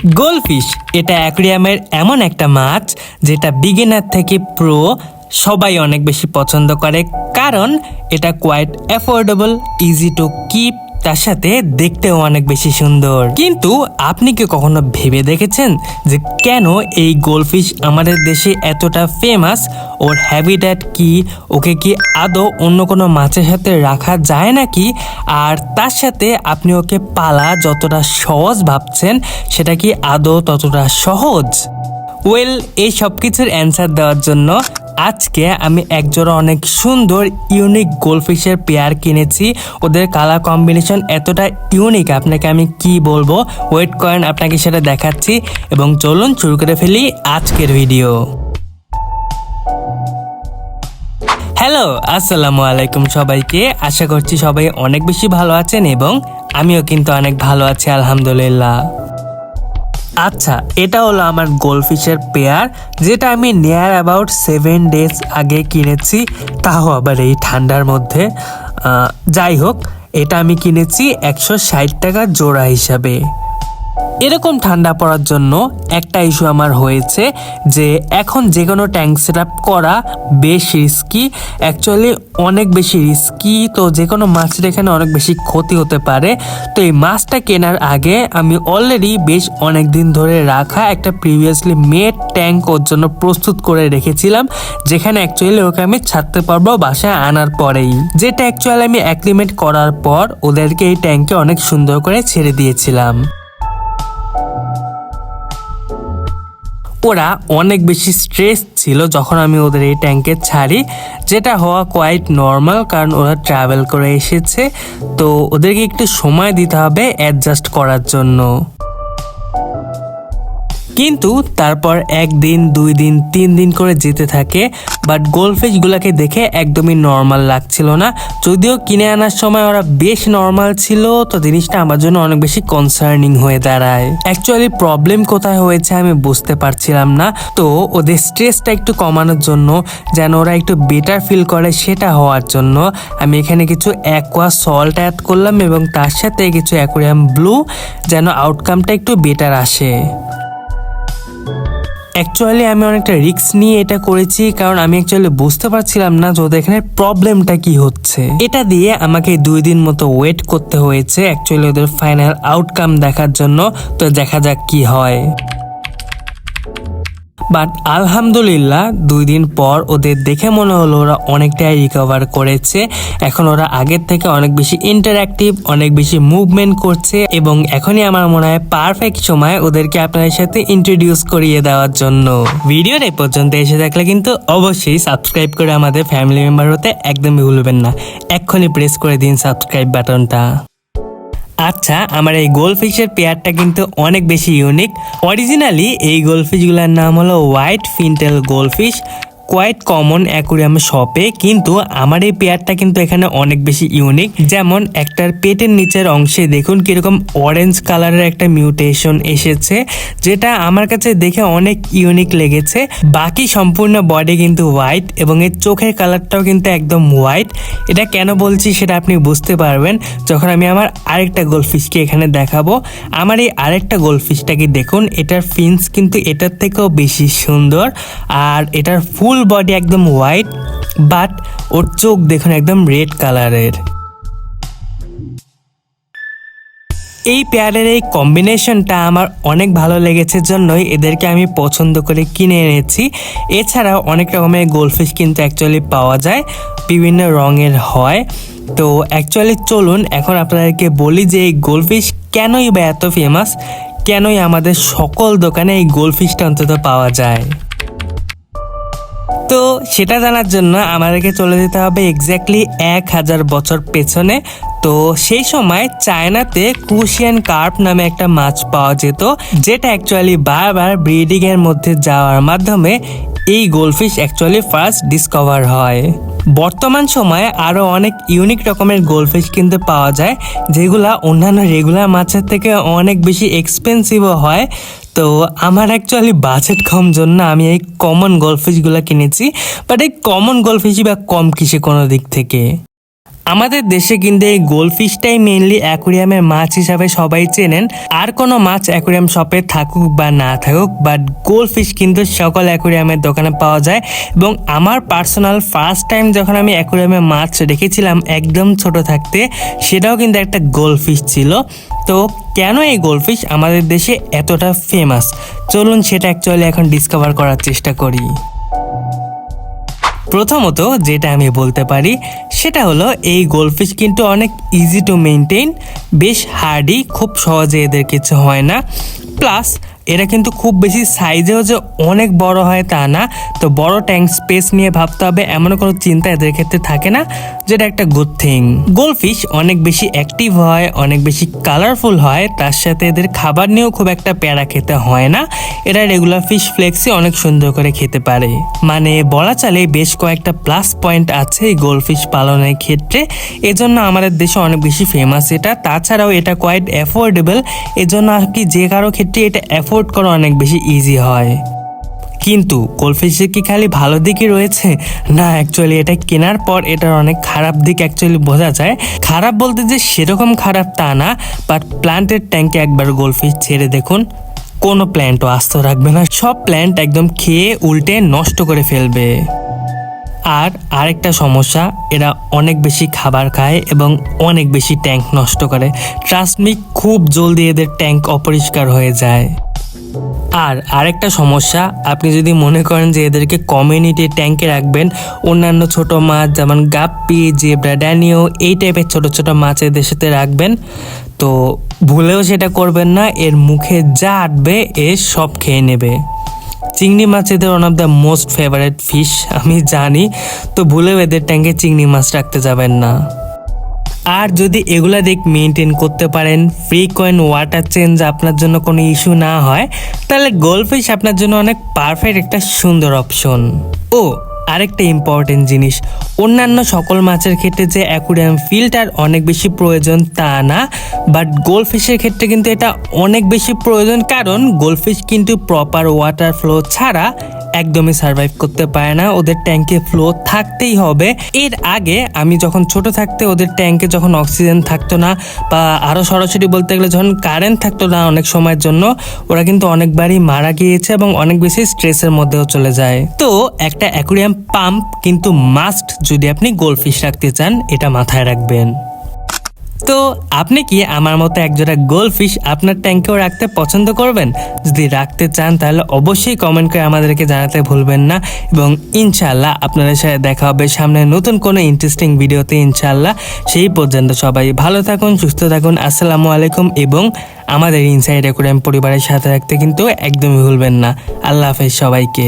Goldfish এটা অ্যাকুয়ারিয়ামের এমন একটা মাছ যেটা বিগিনার থেকে প্রো সবাই অনেক বেশি পছন্দ করে, কারণ এটা quite affordable, easy to keep, তার সাথে দেখতেও অনেক বেশি সুন্দর। কিন্তু আপনি কি কখনো ভেবে দেখেছেন যে কেন এই গোল্ডফিশ আমাদের দেশে এতটা ফেমাস? ওর হ্যাবিট্যাট কি? ওকে কি আদৌ অন্য কোনো মাছের সাথে রাখা যায় নাকি? আর তার সাথে আপনি ওকে পালা যতটা সহজ ভাবছেন সেটা কি আদৌ ততটা সহজ? এই সব কিছুর অ্যান্সার দেওয়ার জন্য আজকে আমি একজোড়া অনেক সুন্দর ইউনিক গোল্ডফিশের পেয়ার কিনেছি। ওদের কালার কম্বিনেশন এতটা ইউনিক, আপনাকে আমি কি বলবো, ওয়েট করেন আপনাকে সেটা দেখাচ্ছি। এবং চলুন শুরু করে ফেলি আজকের ভিডিও। হ্যালো, আসসালামু আলাইকুম সবাইকে। আশা করছি সবাই অনেক বেশি ভালো আছেন এবং আমিও কিন্তু অনেক ভালো আছি আলহামদুলিল্লাহ। আচ্ছা, এটা হলো আমার গোল্ডফিশের পেয়ার, যেটা আমি নিয়ার অ্যাবাউট 7 days আগে কিনেছি, তাও আবার এই ঠান্ডার মধ্যে। যাই হোক, এটা আমি কিনেছি 160 টাকা জোড়া হিসাবে। এরকম ঠান্ডা পড়ার জন্য একটা ইস্যু আমার হয়েছে যে এখন যে কোনো ট্যাঙ্ক সেট আপ করা বেশ রিস্কি, অ্যাকচুয়ালি অনেক বেশি রিস্কি। তো যে কোনো মাছের এখানে অনেক বেশি ক্ষতি হতে পারে। তো এই মাছটা কেনার আগে আমি অলরেডি বেশ অনেক দিন ধরে রাখা একটা প্রিভিয়াসলি মেড ট্যাঙ্ক ওর জন্য প্রস্তুত করে রেখেছিলাম, যেখানে অ্যাকচুয়ালি ওকে আমি ছাড়তে পারবো বাসায় আনার পরেই। যেটা অ্যাকচুয়ালি আমি অ্যাক্লিমেট করার পর ওদেরকে এই ট্যাঙ্কে অনেক সুন্দর করে ছেড়ে দিয়েছিলাম। ওরা অনেক বেশি স্ট্রেস ছিল যখন আমি ওদের এই ট্যাঙ্কে ছাড়ি, যেটা হওয়া কোয়াইট নর্মাল, কারণ ওরা ট্রাভেল করে এসেছে। তো ওদেরকে একটু সময় দিতে হবে অ্যাডজাস্ট করার জন্য। কিন্তু তারপর 1 দিন 2 দিন 3 দিন করে যেতে থাকে, বাট গোল্ডফিশগুলোকে দেখে একদমই নর্মাল লাগছিল না। যদিও কিনে আনার সময় ওরা বেশ নর্মাল ছিল, তো জিনিসটা আমার জন্য অনেক বেশি কনসার্নিং হয়ে দাঁড়ায়। অ্যাকচুয়ালি প্রবলেম কোথায় হয়েছে আমি বুঝতে পারছিলাম না। তো ওদের স্ট্রেসটা একটু কমানোর জন্য, যেন ওরা একটু বেটার ফিল করে, সেটা হওয়ার জন্য আমি এখানে কিছু অ্যাকোয়া সল্ট অ্যাড করলাম এবং তার সাথে কিছু অ্যাকোয়ারিয়াম ব্লু, যেন আউটকামটা একটু বেটার আসে। অ্যাকচুয়ালি আমি অনেকটা রিস্ক নিয়ে এটা করেছি, কারণ আমি অ্যাকচুয়ালি বুঝতে পারছিলাম না যে ওদের এখানে প্রবলেমটা কি হচ্ছে। এটা দিয়ে আমাকে 2 দিন মতো ওয়েট করতে হয়েছে অ্যাকচুয়ালি ওদের ফাইনাল আউটকাম দেখার জন্য। তো দেখা যাক কি হয়। বাট আলহামদুলিল্লাহ 2 দিন পর ওদের দেখে মনে হলো ওরা অনেকটাই রিকভার করেছে। এখন ওরা আগের থেকে অনেক বেশি ইন্টারঅ্যাক্টিভ, অনেক বেশি মুভমেন্ট করছে এবং এখনই আমার মনে হয় পারফেক্ট সময় ওদেরকে আপনাদের সাথে ইন্ট্রোডিউস করিয়ে দেওয়ার জন্য। ভিডিওর এই পর্যন্ত এসে থাকলে কিন্তু অবশ্যই সাবস্ক্রাইব করে আমাদের ফ্যামিলি মেম্বার হতে একদমই ভুলবেন না। এক্ষুনি প্রেস করে দিন সাবস্ক্রাইব বাটনটা। আচ্ছা, আমার এই গোল্ডফিশের পেয়ারটা কিন্তু অনেক বেশি ইউনিক। অরিজিনালি এই গোল্ডফিশগুলোর নাম হলো white fintail goldfish, quite common aquarium শপে। কিন্তু আমার এই পেয়ারটা কিন্তু এখানে অনেক বেশি ইউনিক। যেমন একটার পেটের নিচের অংশে দেখুন কিরকম অরেঞ্জ কালারের একটা মিউটেশন এসেছে, যেটা আমার কাছে দেখে অনেক ইউনিক লেগেছে। বাকি সম্পূর্ণ বডি কিন্তু হোয়াইট এবং এর চোখের কালারটাও কিন্তু একদম হোয়াইট। এটা কেন বলছি সেটা আপনি বুঝতে পারবেন যখন আমি আমার আরেকটা গোল্ডফিশকে এখানে দেখাবো। আমার এই আরেকটা গোল্ডফিশটাকে দেখুন, এটার ফিন্স কিন্তু এটার থেকেও বেশি সুন্দর, আর এটার ফুল বডি একদম হোয়াইট, বাট ওর চোখ দেখুন একদম রেড কালারের। এই পেয়ারের এই কম্বিনেশনটা আমার অনেক ভালো লেগেছে জন্যই এদেরকে আমি পছন্দ করে কিনে এনেছি। এছাড়াও অনেক রকমের গোল্ডফিশ কিন্তু অ্যাকচুয়ালি পাওয়া যায়, বিভিন্ন রঙের হয়। তো অ্যাকচুয়ালি চলুন এখন আপনাদেরকে বলি যে এই গোল্ডফিশ কেনই বা এত ফেমাস, কেনই আমাদের সকল দোকানে এই গোল্ডফিশটা অন্তত পাওয়া যায়। তো সেটা জানার জন্য আমাদেরকে চলে যেতে হবে এক্স্যাক্টলি 1000 বছর পেছনে। তো সেই সময় চায়নাতে ক্রুশিয়ান কার্প নামে একটা মাছ পাওয়া যেত, যেটা অ্যাকচুয়ালি বারবার ব্রিডিং এর মধ্যে যাওয়ার মাধ্যমে এই গোল্ডফিশ অ্যাকচুয়ালি ফার্স্ট ডিসকভার হয়। বর্তমান সময়ে আরও অনেক ইউনিক রকমের গোল্ডফিশ কিন্তু পাওয়া যায়, যেগুলা অন্যান্য রেগুলার মাছের থেকে অনেক বেশি এক্সপেন্সিভও হয়। তো আমার অ্যাকচুয়ালি বাজেট কম জন্য আমি এই কমন গোল্ডফিশগুলো কিনেছি, বাট এই কমন গোল্ডফিশই বা কম কিসে কোনো দিক থেকে। আমাদের দেশে কিন্তু এই গোল্ডফিশটাই মেইনলি অ্যাকুরিয়ামের মাছ হিসাবে সবাই চেনেন। আর কোনো মাছ অ্যাকুরিয়াম শপে থাকুক বা না থাকুক, বাট গোল্ডফিশ কিন্তু সকল অ্যাকুরিয়ামের দোকানে পাওয়া যায়। এবং আমার পার্সোনাল ফার্স্ট টাইম যখন আমি অ্যাকুরিয়ামে মাছ রেখেছিলাম একদম ছোট থাকতে, সেটাও কিন্তু একটা গোল্ডফিশ ছিল। তো কেন এই গোল্ডফিশ আমাদের দেশে এতটা ফেমাস, চলুন সেটা অ্যাকচুয়ালি এখন ডিসকভার করার চেষ্টা করি। প্রথমত যেটা আমি বলতে পারি সেটা হলো এই গোল্ডফিশ কিন্তু অনেক ইজি টু মেনটেন, বেশ হার্ডি, খুব সহজে এদের কিছু হয় না। প্লাস এরা কিন্তু খুব বেশি সাইজেও যে অনেক বড় হয় তা না। তো বড় ট্যাঙ্ক স্পেস নিয়ে ভাবতে হবে এমন কোনো চিন্তা এদের ক্ষেত্রে থাকে না, যেটা একটা গুড থিং। গোল্ডফিশ অনেক বেশি অ্যাক্টিভ হয়, অনেক বেশি কালারফুল হয়, তার সাথে এদের খাবার নিয়েও খুব একটা প্যারা খেতে হয় না। এরা রেগুলার ফিশ ফ্লেক্সে অনেক সুন্দর করে খেতে পারে। মানে বলা চলে বেশ কয়েকটা প্লাস পয়েন্ট আছে এই গোল্ডফিশ পালনের ক্ষেত্রে, এজন্য আমাদের দেশে অনেক বেশি ফেমাস এটা। তাছাড়াও এটা কোয়াইট অ্যাফোর্ডেবল, এজন্য আর কি যে কারো ক্ষেত্রে এটা অ্যাফোর্ড করা অনেক বেশি ইজি হয়। কিন্তু গোল্ডফিশের কি খালি ভালো দিকই রয়েছে? না, অ্যাকচুয়ালি এটা কেনার পর এটার অনেক খারাপ দিক অ্যাকচুয়ালি বোঝা যায়। খারাপ বলতে যে সেরকম খারাপ তা না, বাট প্ল্যান্টের ট্যাঙ্কে একবার গোল্ডফিশ ছেড়ে দেখুন, কোনো প্ল্যান্টও আস্ত রাখবে না, সব প্ল্যান্ট একদম খেয়ে উল্টে নষ্ট করে ফেলবে। আর আরেকটা সমস্যা, এরা অনেক বেশি খাবার খায় এবং অনেক বেশি ট্যাঙ্ক নষ্ট করে। ট্রাস্ট মি, খুব জলদি এদের ট্যাঙ্ক অপরিষ্কার হয়ে যায়। আর আরেকটা সমস্যা, আপনি যদি মনে করেন যে এদেরকে কমিউনিটি ট্যাঙ্কে রাখবেন, অন্যান্য ছোট মাছ যেমন গাপ্পি, জেব্রা, ড্যানিও, এই টাইপের ছোট ছোট মাছ এদের সাথে রাখবেন, তো ভুলেও সেটা করবেন না। এর মুখে যা আটবে এ সব খেয়ে নেবে। চিংড়ি মাছ এদের one of the most favourite fish, আমি জানি, তো ভুলেও এদের ট্যাঙ্কে চিংড়ি মাছ রাখতে যাবেন না। আর যদি এগুলা দিক মেনটেন করতে পারেন, ফ্রিকোয়েন্ট ওয়াটার চেঞ্জ আপনার জন্য কোনো ইস্যু না হয়, তাহলে গোল্ডফিশ আপনার জন্য অনেক পারফেক্ট একটা সুন্দর অপশন। ও আরেকটা ইম্পর্টেন্ট জিনিস, অন্যান্য সকল মাছের ক্ষেত্রে যে অ্যাকুরিয়াম ফিল্টার অনেক বেশি প্রয়োজন তা না, বাট গোল্ডফিশের ক্ষেত্রে কিন্তু এটা অনেক বেশি প্রয়োজন। কারণ গোল্ডফিশ কিন্তু প্রপার ওয়াটার ফ্লো ছাড়া একদমই সার্ভাইভ করতে পারে না, ওদের ট্যাঙ্কে ফ্লো থাকতেই হবে। এর আগে আমি যখন ছোট থাকতে ওদের ট্যাঙ্কে যখন অক্সিজেন থাকতো না, বা আরও সরাসরি বলতে গেলে যখন কারেন্ট থাকতো না অনেক সময়ের জন্য, ওরা কিন্তু অনেকবারই মারা গিয়েছে এবং অনেক বেশি স্ট্রেসের মধ্যেও চলে যায়। তো একটা অ্যাকুরিয়াম পাম্প কিন্তু মাস্ট যদি আপনি গোল্ডফিশ রাখতে চান, এটা মাথায় রাখবেন। তো আপনি কি আমার মতো একজোড়া গোল্ডফিশ আপনার ট্যাঙ্কেও রাখতে পছন্দ করবেন? যদি রাখতে চান তাহলে অবশ্যই কমেন্ট করে আমাদেরকে জানাতে ভুলবেন না। এবং ইনশাআল্লাহ আপনাদের সাথে দেখা হবে সামনে নতুন কোনো ইন্টারেস্টিং ভিডিওতে ইনশাআল্লাহ। সেই পর্যন্ত সবাই ভালো থাকুন, সুস্থ থাকুন, আসসালামু আলাইকুম। এবং আমাদের ইনসাইড অ্যাকুরিয়াম পরিবারের সাথে রাখতে কিন্তু একদমই ভুলবেন না। আল্লাহ হাফেজ সবাইকে।